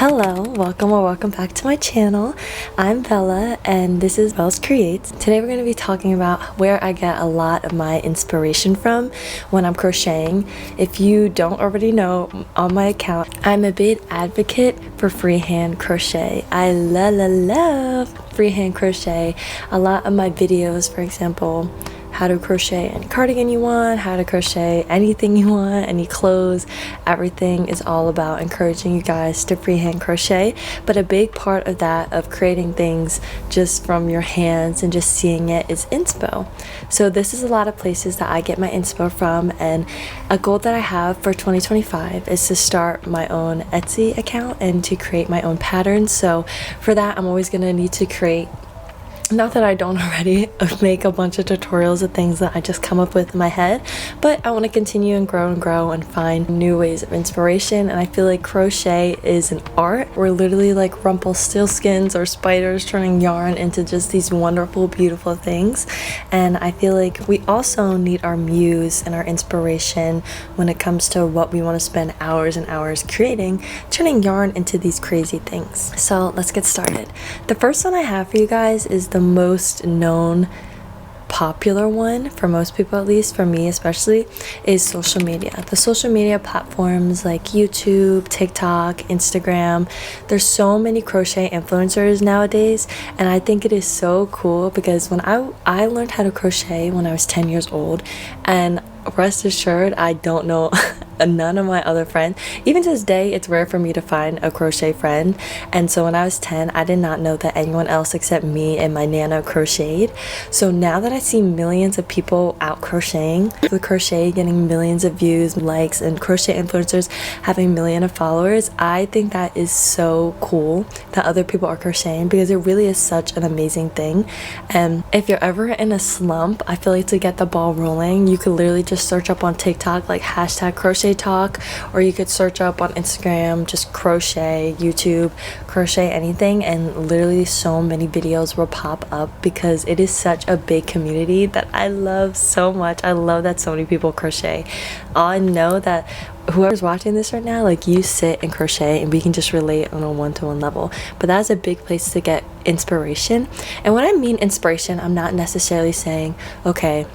Hello, welcome or welcome back to my channel. I'm Bella and this is Bella's Creates. Today we're going to be talking about where I get a lot of my inspiration from when I'm crocheting. If you don't already know, on my account, I'm a big advocate for freehand crochet. I love freehand crochet. A lot of my videos, for example, how to crochet any cardigan you want, how to crochet anything you want, any clothes, everything is all about encouraging you guys to freehand crochet. But a big part of that, of creating things just from your hands and just seeing it, is inspo. So this is a lot of places that I get my inspo from, and a goal that I have for 2025 is to start my own Etsy account and to create my own patterns. So for that, I'm always going to need to create, not that I don't already, make a bunch of tutorials of things that I just come up with in my head, but I want to continue and grow and find new ways of inspiration. And I feel like crochet is an art. We're literally like Rumpelstiltskins or spiders turning yarn into just these wonderful, beautiful things. And I feel like we also need our muse and our inspiration when it comes to what we want to spend hours and hours creating, turning yarn into these crazy things. So let's get started. The first one I have for you guys is the most known, popular one for most people, at least for me especially, is social media. The social media platforms like YouTube, TikTok, Instagram. There's so many crochet influencers nowadays, and I think it is so cool because when I learned how to crochet when I was 10 years old, and rest assured I don't know none of my other friends. Even to this day, it's rare for me to find a crochet friend. And so when I was 10, I did not know that anyone else except me and my nana crocheted. So now that I see millions of people out crocheting, with crochet getting millions of views, likes, and crochet influencers having millions of followers, I think that is so cool that other people are crocheting, because it really is such an amazing thing. And if you're ever in a slump, I feel like to get the ball rolling, you could literally just search up on TikTok like hashtag crochet talk, or you could search up on Instagram just crochet, YouTube crochet anything, and literally so many videos will pop up because it is such a big community that I love so much. I love that so many people crochet. I know that whoever's watching this right now, like, you sit and crochet and we can just relate on a one-to-one level. But that's a big place to get inspiration. And when I mean inspiration, I'm not necessarily saying, okay,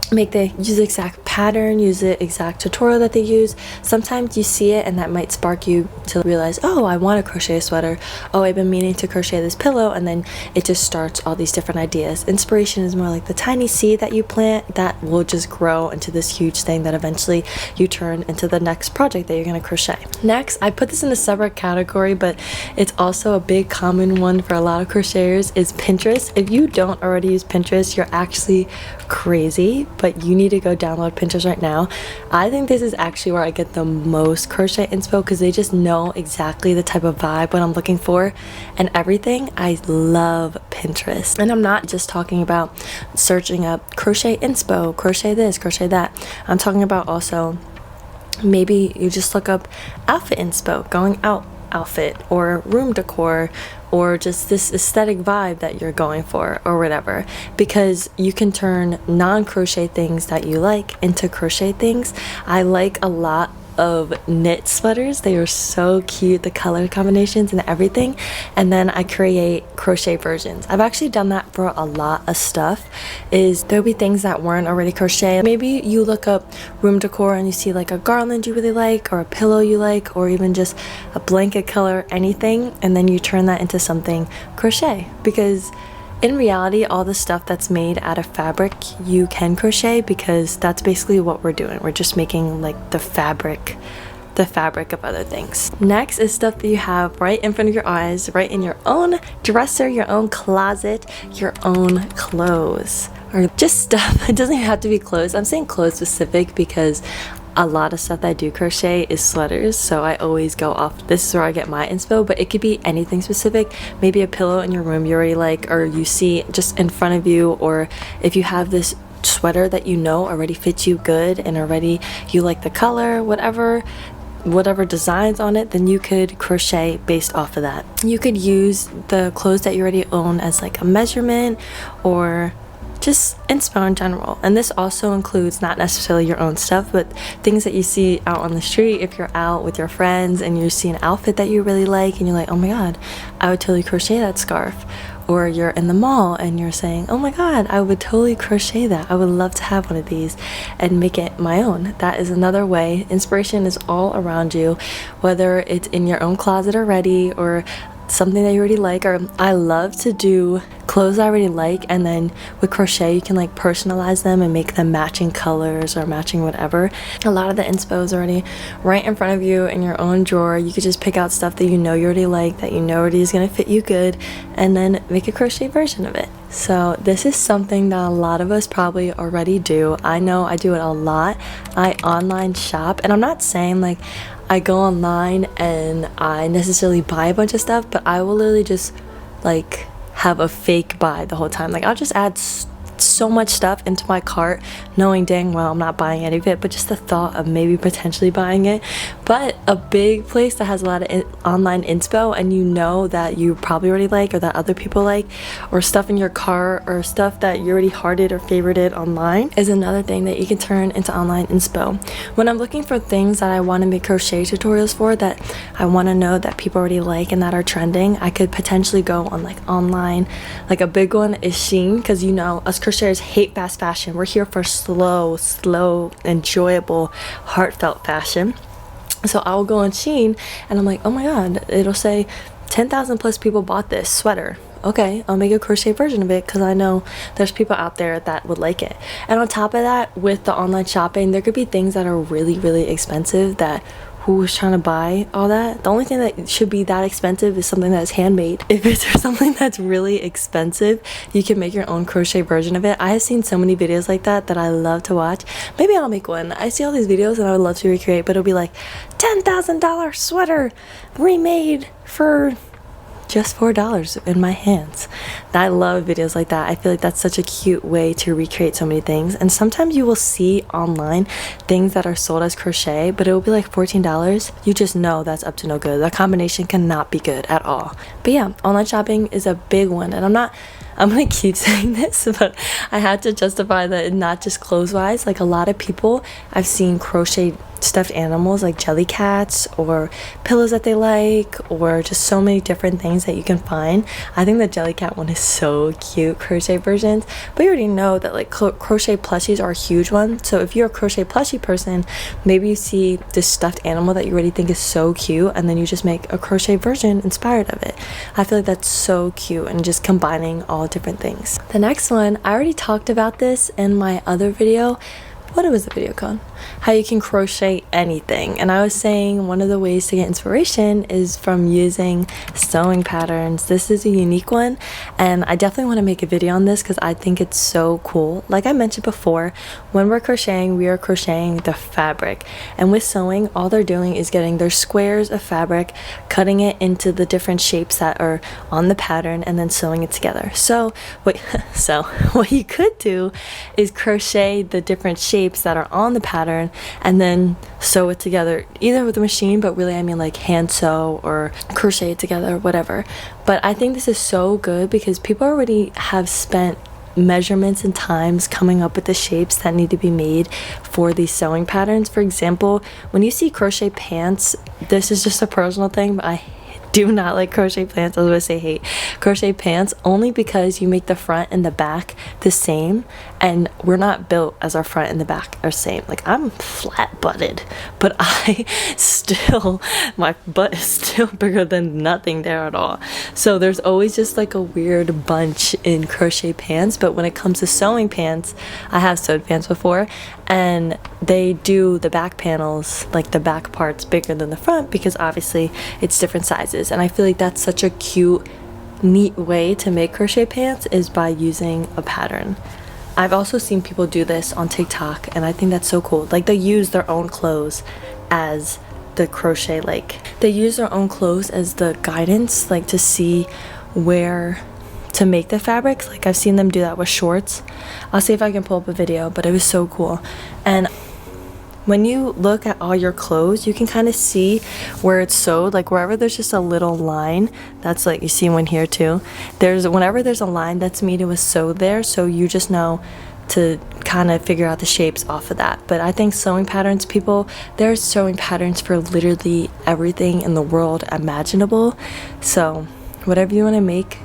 use the exact pattern, use the exact tutorial that they use. Sometimes you see it and that might spark you to realize, oh, I want to crochet a sweater. Oh, I've been meaning to crochet this pillow, and then it just starts all these different ideas. Inspiration is more like the tiny seed that you plant that will just grow into this huge thing that eventually you turn into the next project that you're going to crochet. Next, I put this in a separate category, but it's also a big common one for a lot of crocheters, is Pinterest. If you don't already use Pinterest, you're actually crazy, but you need to go download Pinterest right now. I think this is actually where I get the most crochet inspo, because they just know exactly the type of vibe, what I'm looking for, and everything. I love Pinterest. And I'm not just talking about searching up crochet inspo, crochet this, crochet that. I'm talking about also maybe you just look up outfit inspo, going out outfit, or room decor, or just this aesthetic vibe that you're going for, or whatever, because you can turn non-crochet things that you like into crochet things. I like a lot of knit sweaters. They are so cute, the color combinations and everything, and then I create crochet versions. I've actually done that for a lot of stuff. Is there'll be things that weren't already crocheted. Maybe you look up room decor and you see like a garland you really like, or a pillow you like, or even just a blanket color, anything, and then you turn that into something crochet. Because in reality, all the stuff that's made out of fabric you can crochet, because that's basically what we're doing. We're just making like the fabric of other things. Next is stuff that you have right in front of your eyes, right in your own dresser, your own closet, your own clothes, or just stuff. It doesn't even have to be clothes. I'm saying clothes specific because a lot of stuff that I do crochet is sweaters, so I always go off, this is where I get my inspo, but it could be anything specific. Maybe a pillow in your room you already like, or you see just in front of you, or if you have this sweater that you know already fits you good and already you like the color, whatever designs on it, then you could crochet based off of that. You could use the clothes that you already own as like a measurement, or just inspo in general. And this also includes not necessarily your own stuff, but things that you see out on the street. If you're out with your friends and you see an outfit that you really like and you're like, oh my god, I would totally crochet that scarf. Or you're in the mall and you're saying, oh my god, I would totally crochet that. I would love to have one of these and make it my own. That is another way. Inspiration is all around you, whether it's in your own closet already or something that you already like. Or I love to do clothes I already like, and then with crochet you can like personalize them and make them matching colors or matching whatever. A lot of the inspo is already right in front of you in your own drawer. You could just pick out stuff that you know you already like, that you know already is going to fit you good, and then make a crochet version of it. So this is something that a lot of us probably already do. I know I do it a lot. I online shop, and I'm not saying like I go online and I necessarily buy a bunch of stuff, but I will literally just like have a fake buy the whole time. Like I'll just add so much stuff into my cart knowing dang well I'm not buying any of it, but just the thought of maybe potentially buying it. But a big place that has a lot of online inspo, and you know that you probably already like or that other people like, or stuff in your cart or stuff that you already hearted or favorited online, is another thing that you can turn into online inspo. When I'm looking for things that I want to make crochet tutorials for, that I want to know that people already like and that are trending, I could potentially go on like online. Like a big one is Shein, because you know us crocheters hate fast fashion. We're here for slow, enjoyable, heartfelt fashion. So I'll go on Shein and I'm like, oh my god, it'll say 10,000 plus people bought this sweater. Okay, I'll make a crochet version of it because I know there's people out there that would like it. And on top of that, with the online shopping, there could be things that are really expensive that who's trying to buy all that. The only thing that should be that expensive is something that is handmade. If it's something that's really expensive, you can make your own crochet version of it. I have seen so many videos like that that I love to watch. Maybe I'll make one. I see all these videos and I would love to recreate, but it'll be like $10,000 sweater remade for just $4 in my hands. I love videos like that. I feel like that's such a cute way to recreate so many things. And sometimes you will see online things that are sold as crochet, but it will be like $14. You just know that's up to no good. The combination cannot be good at all. But yeah, online shopping is a big one, and I'm gonna keep saying this, but I had to justify that, not just clothes wise. Like a lot of people, I've seen crochet stuffed animals like jelly cats or pillows that they like, or just so many different things that you can find. I think the jelly cat one is so cute, crochet versions. But you already know that like crochet plushies are a huge one. So if you're a crochet plushie person, maybe you see this stuffed animal that you already think is so cute, and then you just make a crochet version inspired of it. I feel like that's so cute, and just combining all different things. The next one, I already talked about this in my other video. What was the video called? How you can crochet anything. And I was saying one of the ways to get inspiration is from using sewing patterns. This is a unique one, and I definitely want to make a video on this because I think it's so cool. Like I mentioned before, when we're crocheting, we are crocheting the fabric, and with sewing, all they're doing is getting their squares of fabric, cutting it into the different shapes that are on the pattern, and then sewing it together. So what you could do is crochet the different shapes that are on the pattern and then sew it together, either with a machine, but really I mean like hand sew or crochet it together, whatever. But I think this is so good because people already have spent measurements and times coming up with the shapes that need to be made for these sewing patterns. For example, when you see crochet pants, this is just a personal thing, but I do not like crochet pants. I was going to say hate crochet pants, only because you make the front and the back the same, and we're not built as our front and the back are same. Like I'm flat butted, but my butt is still bigger than nothing there at all. So there's always just like a weird bunch in crochet pants. But when it comes to sewing pants, I have sewed pants before, and they do the back panels, like the back parts bigger than the front, because obviously it's different sizes. And I feel like that's such a cute, neat way to make crochet pants, is by using a pattern. I've also seen people do this on TikTok, and I think that's so cool. Like they use their own clothes as the crochet, like they use their own clothes as the guidance, like to see where to make the fabrics. Like I've seen them do that with shorts. I'll see if I can pull up a video, but it was so cool. And when you look at all your clothes, you can kind of see where it's sewed, like wherever there's just a little line, that's like, you see one here too, whenever there's a line, that's me, it was sewed there, so you just know to kind of figure out the shapes off of that. But I think sewing patterns, there's sewing patterns for literally everything in the world imaginable, so whatever you want to make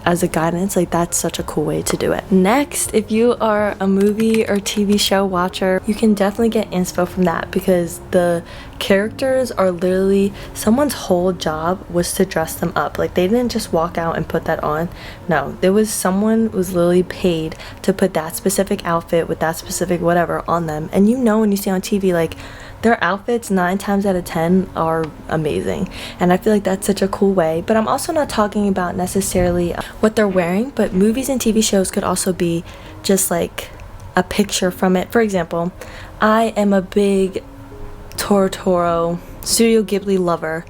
as a guidance, like that's such a cool way to do it. Next, if you are a movie or TV show watcher, you can definitely get inspo from that, because the characters are literally, someone's whole job was to dress them up. Like they didn't just walk out and put that on. No, there was someone was literally paid to put that specific outfit with that specific whatever on them. And you know, when you see on TV, like their outfits 9 times out of 10 are amazing, and I feel like that's such a cool way. But I'm also not talking about necessarily what they're wearing, but movies and TV shows could also be just like a picture from it. For example, I am a big Totoro Studio Ghibli lover.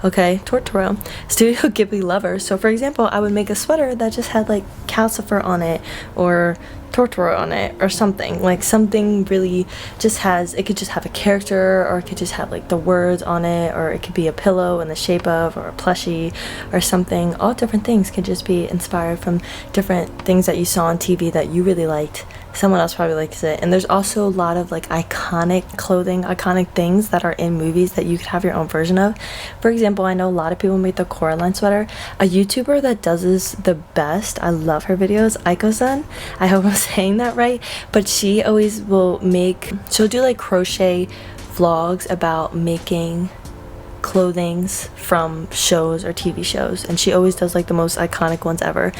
Okay, Totoro Studio Ghibli lover. So for example, I would make a sweater that just had like Calcifer on it, or Totoro on it, or something like, something really just has, it could just have a character, or it could just have like the words on it, or it could be a pillow in the shape of, or a plushie or something. All different things could just be inspired from different things that you saw on TV that you really liked. Someone else probably likes it. And there's also a lot of like iconic clothing, iconic things that are in movies that you could have your own version of. For example, I know a lot of people make the Coraline sweater. A YouTuber that does this the best, I love her videos, Aiko-san, I hope I'm saying that right, but she always will she'll do like crochet vlogs about making clothings from shows or TV shows, and she always does like the most iconic ones ever.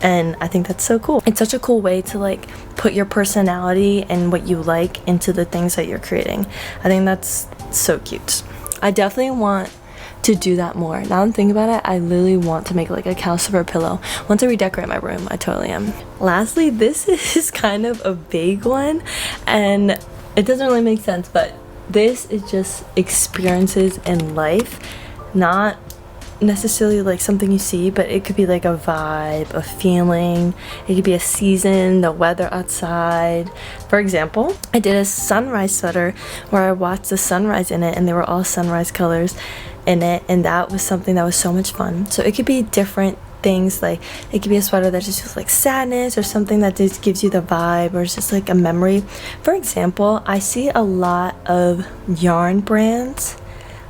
And I think that's so cool. It's such a cool way to like put your personality and what you like into the things that you're creating. I think that's so cute. I definitely want to do that more. Now I'm thinking about it, I literally want to make like a Calcifer pillow. Once I redecorate my room, I totally am. Lastly, this is kind of a big one, and it doesn't really make sense, but this is just experiences in life, not necessarily like something you see, but it could be like a vibe, a feeling, it could be a season, the weather outside. For example, I did a sunrise sweater where I watched the sunrise in it, and they were all sunrise colors in it, and that was something that was so much fun. So it could be different things, like it could be a sweater that just feels like sadness, or something that just gives you the vibe, or it's just like a memory. For example, I see a lot of yarn brands,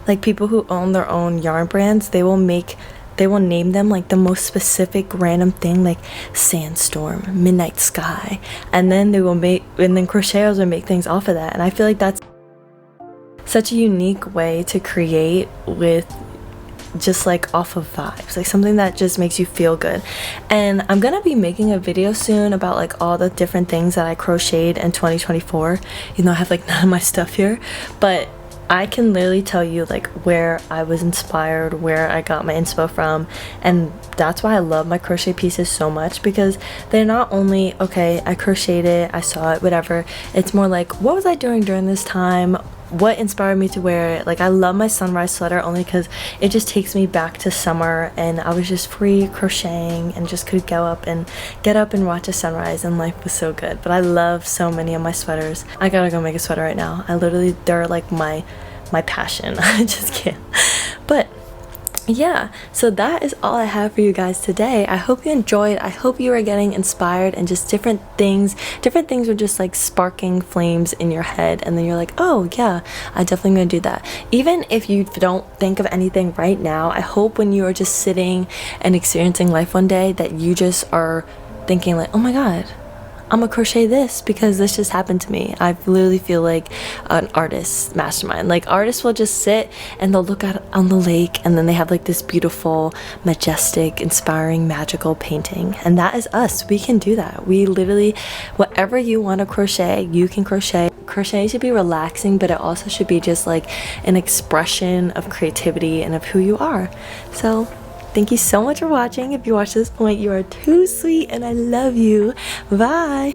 like people who own their own yarn brands, they will name them like the most specific random thing, like sandstorm, midnight sky, and then crocheters will make things off of that. And I feel like that's such a unique way to create, with just like off of vibes, like something that just makes you feel good. And I'm gonna be making a video soon about like all the different things that I crocheted in 2024, even though I have like none of my stuff here, but I can literally tell you like where I was inspired, where I got my inspo from. And that's why I love my crochet pieces so much, because they're not only, okay, I crocheted it, I saw it, whatever. It's more like, what was I doing during this time? What inspired me to wear it? Like, I love my sunrise sweater only because it just takes me back to summer, and I was just free crocheting and just could get up and watch a sunrise, and life was so good. But I love so many of my sweaters. I gotta go make a sweater right now. They're like my passion. I just can't. But yeah, so that is all I have for you guys today. I hope you enjoyed. I hope you are getting inspired, and just different things are just like sparking flames in your head, and then you're like, oh yeah, I definitely gonna do that. Even if you don't think of anything right now, I hope when you are just sitting and experiencing life one day, that you just are thinking like, oh my god, I'm gonna crochet this because this just happened to me. I literally feel like an artist mastermind. Like, artists will just sit and they'll look out on the lake, and then they have like this beautiful, majestic, inspiring, magical painting. And that is us. We can do that. We literally, whatever you want to crochet, you can crochet. Crochet should be relaxing, but it also should be just like an expression of creativity and of who you are. So thank you so much for watching. If you watched this point, you are too sweet, and I love you. Bye.